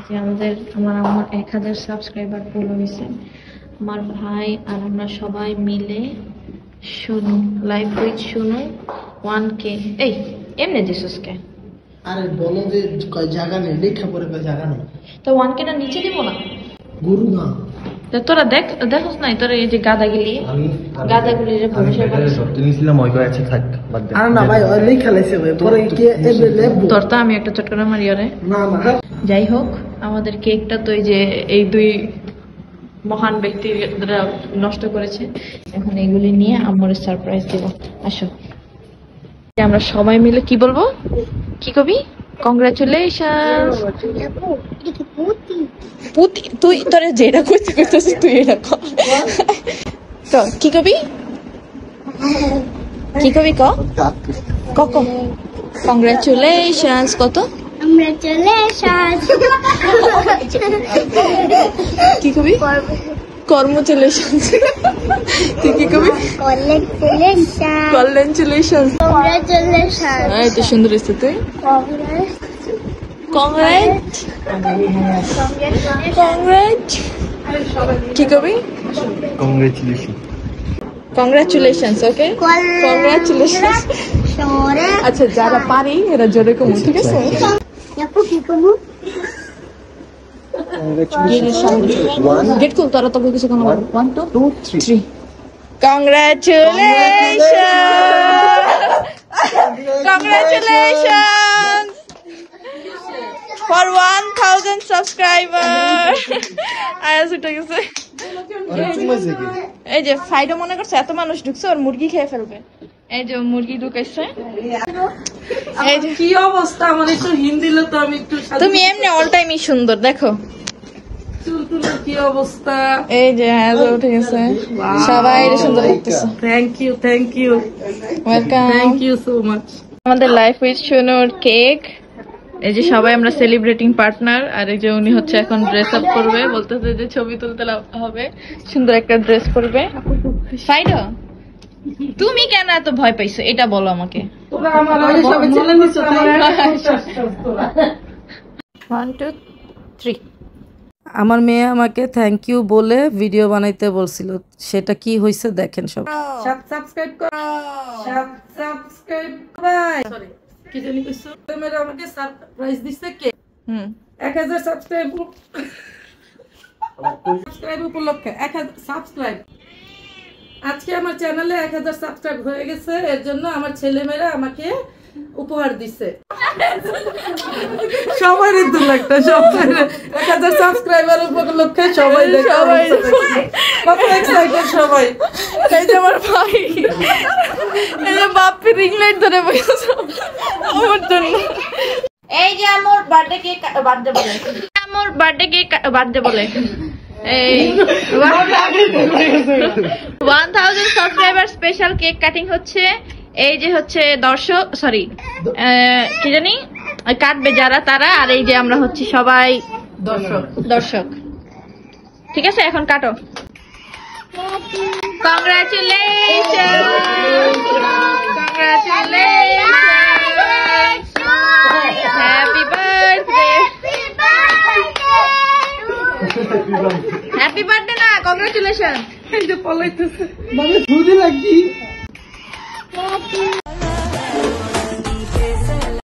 যে আমার আম্মুর 1000 সাবস্ক্রাইবার পুরো হয়েছে। আমার ভাই আর আমরা সবাই মিলে শুনু লাইভ উইথ শুনু 1K। এই এমনি দিসুসকে আরে বলো যে কয় জায়গা নেই, লেখা পরে কয় জায়গা নেই, তো 1K টা নিচে দিব না গুরু না তো তোরা দেখোস নাই তোরা এই যে গাদাগুলি যে ভবিষ্যৎ নিছিলাম ওই কয়েছে থাক বাদ দে। আর না ভাই ওই লেখা লাইছে ভাই পরে কি এবে লেখবো তোর তো আমি একটা চটকনা মারি ওরে। না না যাই হোক আমাদের কেকটা তো এই দুই মহান ব্যক্তিরা নষ্ট করেছে, এখন এগুলি নিয়ে আমার সারপ্রাইজ দেব। আসো আমরা সবাই মিলে কি বলবো, কি কবি? কংগ্রাচুলেশন। তুই তোরে যেটা কইতেছিস তুই এটা কর। তো কি কবি ক কংগ্রাচুলেশন কত কি কবি? কর্মচুলেশন। তুই কি কবি? কংগ্রাচুলেশন। এই তো সুন্দর হয়েছে। তুই কংগ্রেট কি কবি? কংগ্রাচুলেশন। ওকে কংগ্রাচুলেশন। আচ্ছা যারা পারি এরা জোরে কমু, ঠিক আছে? গেট খুল, তোরা তো কিছু কোনো 1 2 3 Congratulations for 1000 subscribers. আয়াস উঠে গেছে। এই যে ফাইডো মনে করছে এত মানুষ ঢুকছে ওর মুরগি খেয়ে ফেলবে। এই যে মুরগি ঢুকাইছে। এই যে কি অবস্থা আমার, একটু হিন্দি লো তো আমি একটু। তুমি এমনি অল টাইমই সুন্দর, দেখো কি অবস্থা। এই যে উঠে গেছে, সবাই সুন্দর লাগতেছে। Thank you welcome, thank you so much. আমাদের লাইফ উইথ শুনুর কেক। এই যে সবাই আমরা সেলিব্রেটিং পার্টনার, আর এই যে উনি হচ্ছে এখন ড্রেস আপ করবে, বলতেছে যে ছবি তুলতে হবে, সুন্দর একটা ড্রেস করবে। সাইডো তুমি কেন এত ভয় পাইছো এটা বলো আমাকে। 1 2 3 আমার মেয়ে আমাকে থ্যাংক ইউ বলে ভিডিও বানাইতে বলছিল, সেটা কি হয়েছে দেখেন সব। সাবস্ক্রাইব করো, সাবস্ক্রাইব ভাই। সরি কি জানি কইছো, মেয়েরা আমাকে সারপ্রাইজ দিছে কে? 1000 সাবস্ক্রাইব উপলক্ষে 1000 সাবস্ক্রাইব। আজকে আমার চ্যানেলে 1000 সাবস্ক্রাইব হয়ে গেছে, এর জন্য আমার ছেলেমেয়েরা আমাকে উপহার দিছে। সবারই 2 লাখটা, সবাই 1000 সাবস্ক্রাইবার উপলক্ষে সবাই দেখে কত এক্সাইটেড সবাই। এই যে আমার ভাই, এই যে বাপ্পি রিং লাইট ধরে বসেছে আমার জন্য। এই যে আমার বার্থডে কেক বার্থডে বলে, আমার বার্থডে কেক বার্থডে বলে। এই 1000 সাবস্ক্রাইবার স্পেশাল কেক কাটিং হচ্ছে। এই যে হচ্ছে দর্শক, সরি কি জানি কাটবে যারা তারা, আর এই যে আমরা হচ্ছে সবাই দর্শক। ঠিক আছে এখন কাটো। Congratulation, happy birthday. Happy birthday না, কংগ্রাচুলেশন। এই যে পলাইতেছে মানে দুধে লাগি।